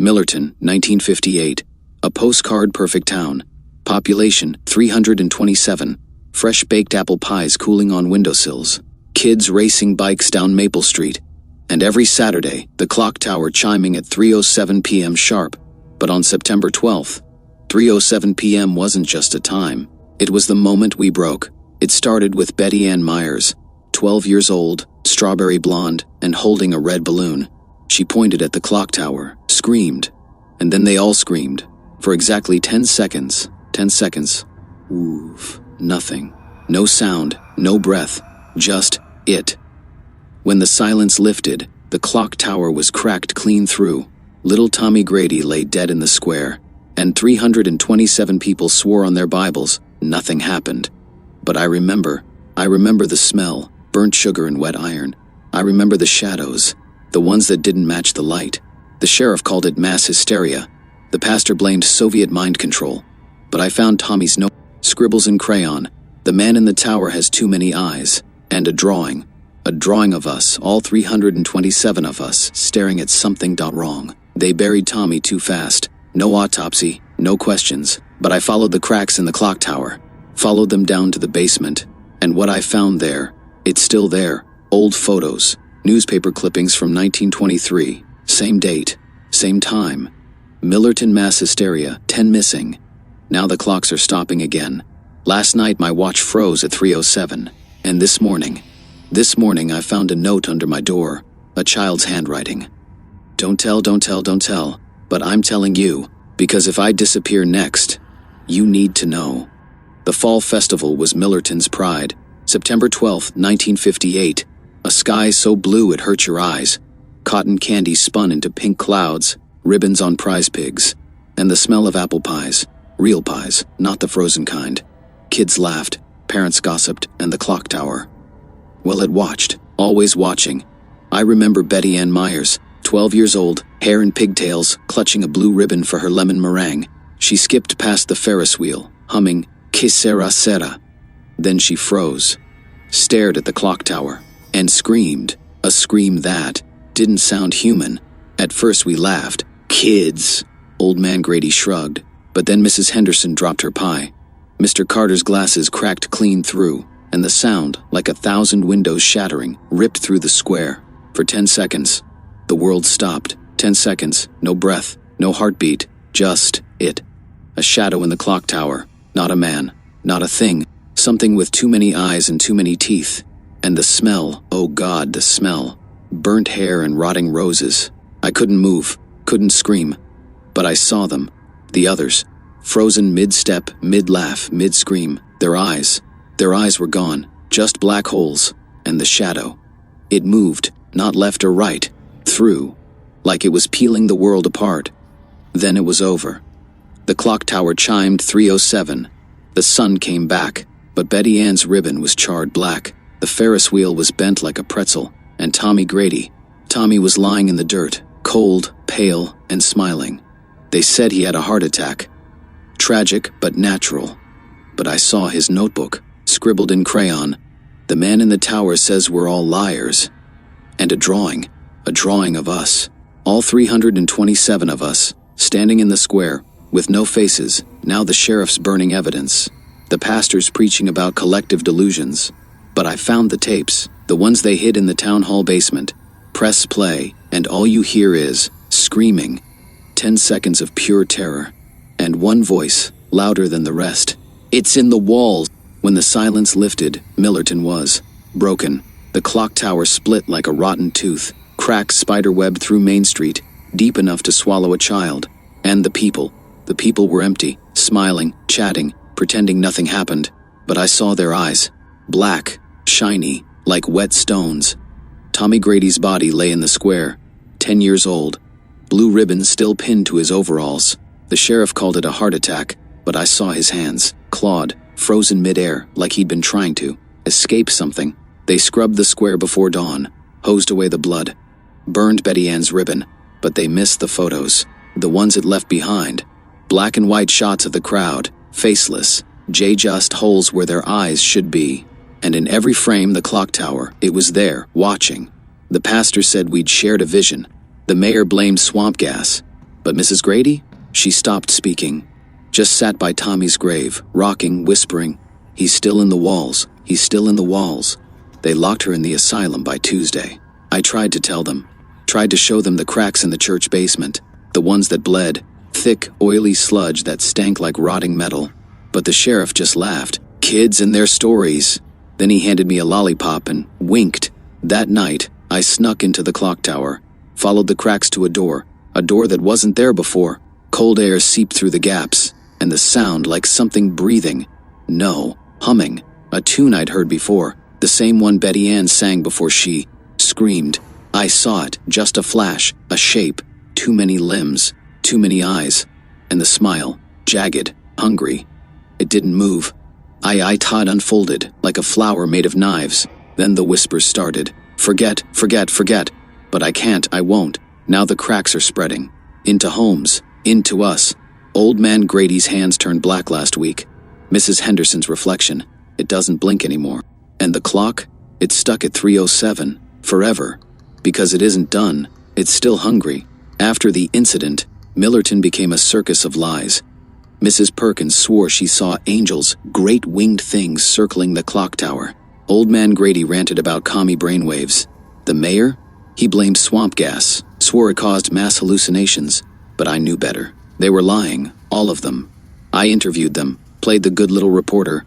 Millerton, 1958. A postcard-perfect town. Population, 327. Fresh-baked apple pies cooling on windowsills. Kids racing bikes down Maple Street. And every Saturday, the clock tower chiming at 3:07 p.m. sharp. But on September 12th, 3:07 p.m. wasn't just a time. It was the moment we broke. It started with Betty Ann Myers, 12 years old, strawberry blonde, and holding a red balloon. She pointed at the clock tower, screamed, and then they all screamed. For exactly 10 seconds. 10 seconds. Oof. Nothing. No sound, no breath, just it. When the silence lifted, the clock tower was cracked clean through. Little Tommy Grady lay dead in the square, and 327 people swore on their Bibles nothing happened. But I remember the smell, burnt sugar and wet iron. I remember the shadows, the ones that didn't match the light. The sheriff called it mass hysteria. The pastor blamed Soviet mind control. But I found Tommy's note, scribbles in crayon. The man in the tower has too many eyes. And a drawing. A drawing of us, all 327 of us, staring at something wrong. They buried Tommy too fast. No autopsy, no questions. But I followed the cracks in the clock tower. Followed them down to the basement. And what I found there, it's still there. Old photos. Newspaper clippings from 1923. Same date. Same time. Millerton mass hysteria, 10 missing. Now the clocks are stopping again. Last night my watch froze at 3:07. And this morning I found a note under my door. A child's handwriting. Don't tell, but I'm telling you, because if I disappear next, you need to know. The fall festival was Millerton's pride. September 12th, 1958. A sky so blue it hurt your eyes. Cotton candy spun into pink clouds, ribbons on prize pigs, and the smell of apple pies. Real pies, not the frozen kind. Kids laughed, parents gossiped, and the clock tower. Well, it watched, always watching. I remember Betty Ann Myers, 12 years old, hair in pigtails, clutching a blue ribbon for her lemon meringue. She skipped past the Ferris wheel, humming, "Que sera sera." Then she froze, stared at the clock tower, and screamed, a scream that didn't sound human. At first we laughed. Kids! Old man Grady shrugged, but then Mrs. Henderson dropped her pie. Mr. Carter's glasses cracked clean through, and the sound, like 1,000 windows shattering, ripped through the square. For 10 seconds, the world stopped. 10 seconds, no breath, no heartbeat, just it. A shadow in the clock tower, not a man, not a thing, something with too many eyes and too many teeth. And the smell, oh God, the smell. Burnt hair and rotting roses. I couldn't move, couldn't scream, but I saw them, the others, frozen mid-step, mid-laugh, mid-scream. Their eyes were gone, just black holes, and the shadow. It moved, not left or right, through, like it was peeling the world apart. Then it was over. The clock tower chimed 3:07. The sun came back, but Betty Ann's ribbon was charred black. The Ferris wheel was bent like a pretzel, and Tommy was lying in the dirt, cold, pale, and smiling. They said he had a heart attack. Tragic, but natural. But I saw his notebook, scribbled in crayon. The man in the tower says we're all liars. And a drawing of us. All 327 of us, standing in the square, with no faces. Now the sheriff's burning evidence. The pastor's preaching about collective delusions. But I found the tapes, the ones they hid in the town hall basement. Press play, and all you hear is screaming. 10 seconds of pure terror. And one voice, louder than the rest. It's in the walls. When the silence lifted, Millerton was broken. The clock tower split like a rotten tooth. Cracks spiderweb through Main Street, deep enough to swallow a child. And the people were empty, smiling, chatting, pretending nothing happened. But I saw their eyes. Black, shiny, like wet stones. Tommy Grady's body lay in the square, 10 years old. Blue ribbon still pinned to his overalls. The sheriff called it a heart attack, but I saw his hands, clawed, frozen midair, like he'd been trying to escape something. They scrubbed the square before dawn, hosed away the blood, burned Betty Ann's ribbon, but they missed the photos, the ones it left behind. Black and white shots of the crowd, faceless, just holes where their eyes should be. And in every frame the clock tower, it was there, watching. The pastor said we'd shared a vision. The mayor blamed swamp gas. But Mrs. Grady? She stopped speaking. Just sat by Tommy's grave, rocking, whispering, "He's still in the walls. He's still in the walls." They locked her in the asylum by Tuesday. I tried to tell them. Tried to show them the cracks in the church basement. The ones that bled. Thick, oily sludge that stank like rotting metal. But the sheriff just laughed. Kids and their stories. Then he handed me a lollipop and winked. That night, I snuck into the clock tower. Followed the cracks to a door that wasn't there before. Cold air seeped through the gaps, and the sound like something breathing. No, humming. A tune I'd heard before, the same one Betty Ann sang before she screamed. I saw it, just a flash, a shape, too many limbs, too many eyes, and the smile, jagged, hungry. It didn't move. I Todd unfolded, like a flower made of knives. Then the whispers started. Forget, forget, forget. But I can't, I won't. Now the cracks are spreading. Into homes, into us. Old man Grady's hands turned black last week. Mrs. Henderson's reflection. It doesn't blink anymore. And the clock? It's stuck at 3:07. Forever. Because it isn't done. It's still hungry. After the incident, Millerton became a circus of lies. Mrs. Perkins swore she saw angels, great winged things circling the clock tower. Old man Grady ranted about commie brainwaves. The mayor? He blamed swamp gas, swore it caused mass hallucinations. But I knew better. They were lying, all of them. I interviewed them, played the good little reporter.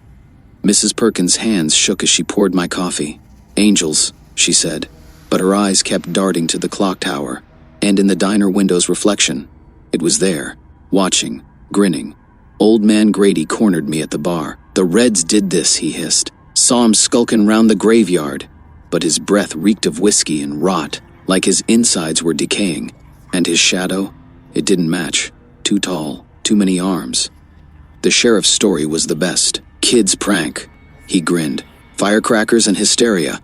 Mrs. Perkins' hands shook as she poured my coffee. Angels, she said, but her eyes kept darting to the clock tower, and in the diner window's reflection. It was there, watching, grinning. Old man Grady cornered me at the bar. The Reds did this, he hissed. Saw him skulking round the graveyard. But his breath reeked of whiskey and rot, like his insides were decaying. And his shadow? It didn't match. Too tall, too many arms. The sheriff's story was the best. Kid's prank. He grinned. Firecrackers and hysteria.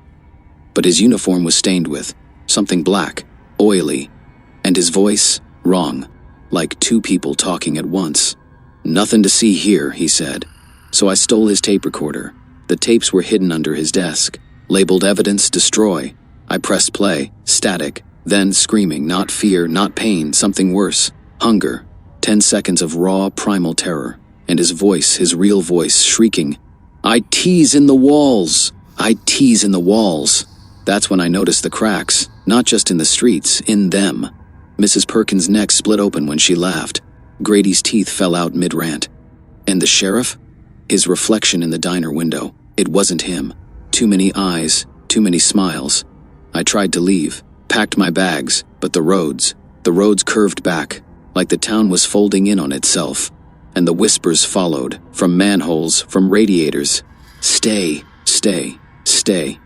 But his uniform was stained with something black, oily. And his voice, wrong. Like two people talking at once. Nothing to see here, he said. So I stole his tape recorder. The tapes were hidden under his desk. Labeled evidence, destroy. I pressed play, static. Then screaming, not fear, not pain, something worse. Hunger. 10 seconds of raw, primal terror. And his voice, his real voice, shrieking, I tease in the walls! I tease in the walls! That's when I noticed the cracks. Not just in the streets, in them. Mrs. Perkins' neck split open when she laughed. Grady's teeth fell out mid-rant. And the sheriff? His reflection in the diner window. It wasn't him. Too many eyes, too many smiles. I tried to leave, packed my bags, but the roads curved back, like the town was folding in on itself. And the whispers followed, from manholes, from radiators. Stay, stay, stay.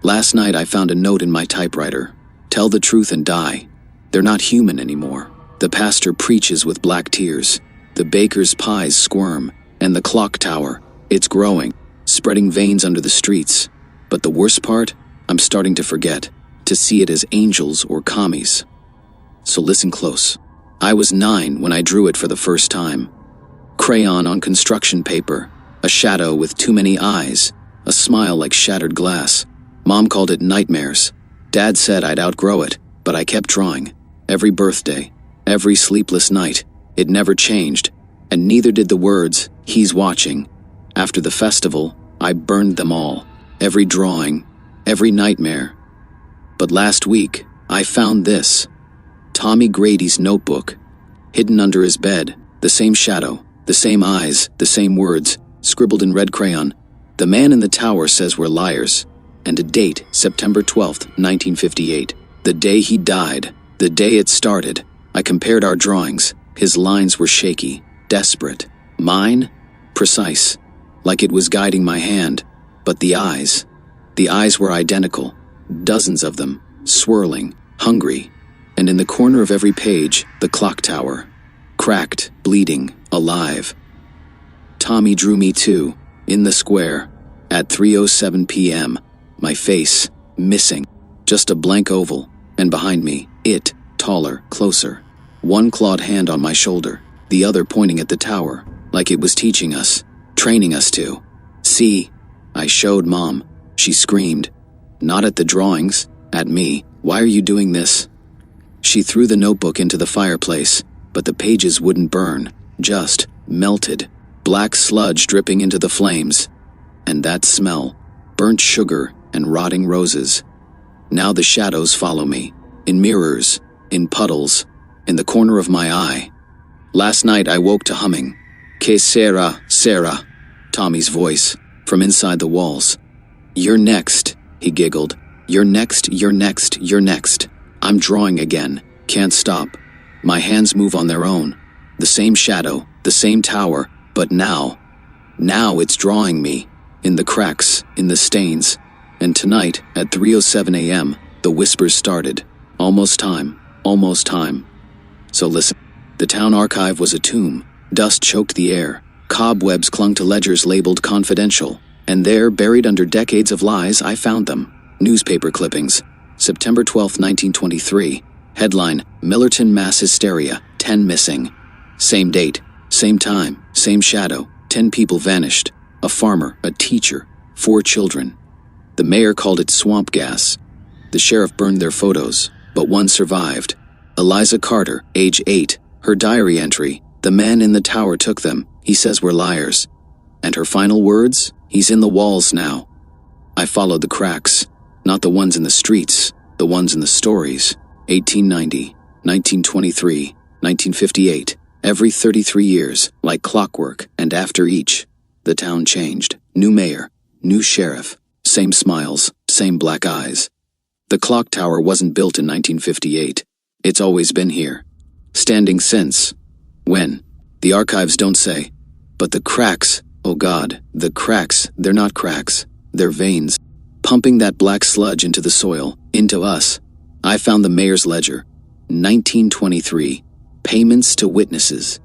Last night I found a note in my typewriter. Tell the truth and die. They're not human anymore. The pastor preaches with black tears. The baker's pies squirm. And the clock tower, it's growing, spreading veins under the streets. But the worst part, I'm starting to forget, to see it as angels or commies. So listen close. I was 9 when I drew it for the first time. Crayon on construction paper, a shadow with too many eyes, a smile like shattered glass. Mom called it nightmares. Dad said I'd outgrow it, but I kept drawing. Every birthday, every sleepless night. It never changed, and neither did the words, he's watching. After the festival, I burned them all. Every drawing, every nightmare. But last week, I found this. Tommy Grady's notebook. Hidden under his bed, the same shadow, the same eyes, the same words, scribbled in red crayon. The man in the tower says we're liars. And a date, September 12th, 1958. The day he died, the day it started. I compared our drawings. His lines were shaky, desperate. Mine? Precise. Like it was guiding my hand. But the eyes were identical. Dozens of them, swirling, hungry. And in the corner of every page, the clock tower. Cracked, bleeding, alive. Tommy drew me too, in the square, at 3:07 p.m., my face, missing. Just a blank oval, and behind me, it, taller, closer. One clawed hand on my shoulder, the other pointing at the tower, like it was teaching us, training us to. See, I showed Mom. She screamed. Not at the drawings, at me. Why are you doing this? She threw the notebook into the fireplace, but the pages wouldn't burn, just melted. Black sludge dripping into the flames. And that smell, burnt sugar and rotting roses. Now the shadows follow me, in mirrors, in puddles, in the corner of my eye. Last night I woke to humming. Que sera, Sarah, Tommy's voice, from inside the walls. You're next, he giggled. You're next, you're next, you're next. I'm drawing again, can't stop. My hands move on their own. The same shadow, the same tower, but now it's drawing me. In the cracks, in the stains. And tonight, at 3:07 a.m., the whispers started. Almost time, almost time. So listen. The town archive was a tomb. Dust choked the air. Cobwebs clung to ledgers labeled confidential. And there, buried under decades of lies, I found them. Newspaper clippings. September 12, 1923. Headline, Millerton mass hysteria, 10 missing. Same date, same time, same shadow, 10 people vanished. A farmer, a teacher, 4 children. The mayor called it swamp gas. The sheriff burned their photos, but one survived. Eliza Carter, age 8, her diary entry, the man in the tower took them, he says we're liars. And her final words, he's in the walls now. I followed the cracks, not the ones in the streets, the ones in the stories. 1890, 1923, 1958, every 33 years, like clockwork, and after each, the town changed. New mayor, new sheriff, same smiles, same black eyes. The clock tower wasn't built in 1958. It's always been here. Standing since. When? The archives don't say. But the cracks, oh God, the cracks, they're not cracks. They're veins. Pumping that black sludge into the soil, into us. I found the mayor's ledger. 1923. Payments to witnesses.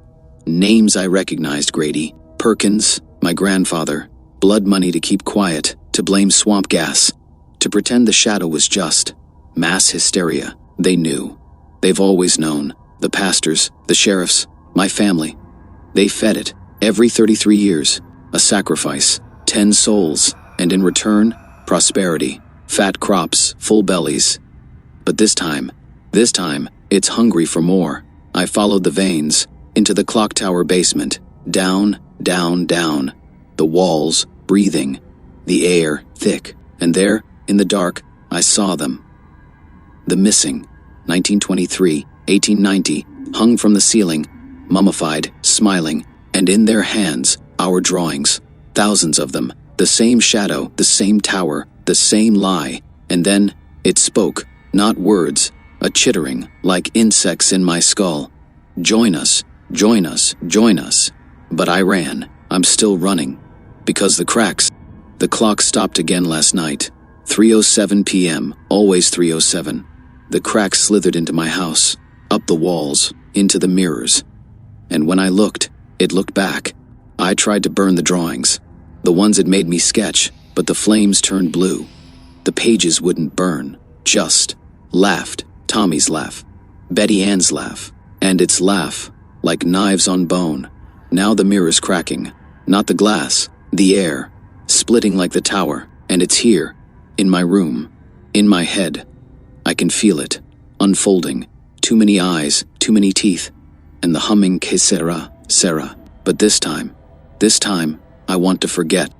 Names I recognized, Grady. Perkins, my grandfather. Blood money to keep quiet, to blame swamp gas, to pretend the shadow was just. Mass hysteria. They knew. They've always known. The pastors, the sheriffs, my family. They fed it. Every 33 years. A sacrifice. 10 souls. And in return, prosperity. Fat crops, full bellies. But this time, it's hungry for more. I followed the veins, into the clock tower basement. Down, down, down. The walls, breathing. The air, thick. And there, in the dark, I saw them. The missing. 1923, 1890, hung from the ceiling, mummified, smiling, and in their hands, our drawings. Thousands of them. The same shadow, the same tower, the same lie. And then, it spoke, not words, a chittering, like insects in my skull. Join us, join us, join us. But I ran. I'm still running. Because the cracks. The clock stopped again last night. 3:07 p.m., always 3:07. The cracks slithered into my house, up the walls, into the mirrors. And when I looked, it looked back. I tried to burn the drawings. The ones it made me sketch, but the flames turned blue. The pages wouldn't burn, just laughed. Tommy's laugh. Betty Ann's laugh. And its laugh, like knives on bone. Now the mirror's cracking. Not the glass, the air. Splitting like the tower. And it's here. In my room. In my head. I can feel it. Unfolding. Too many eyes, too many teeth. And the humming que sera, Sarah. But this time, I want to forget.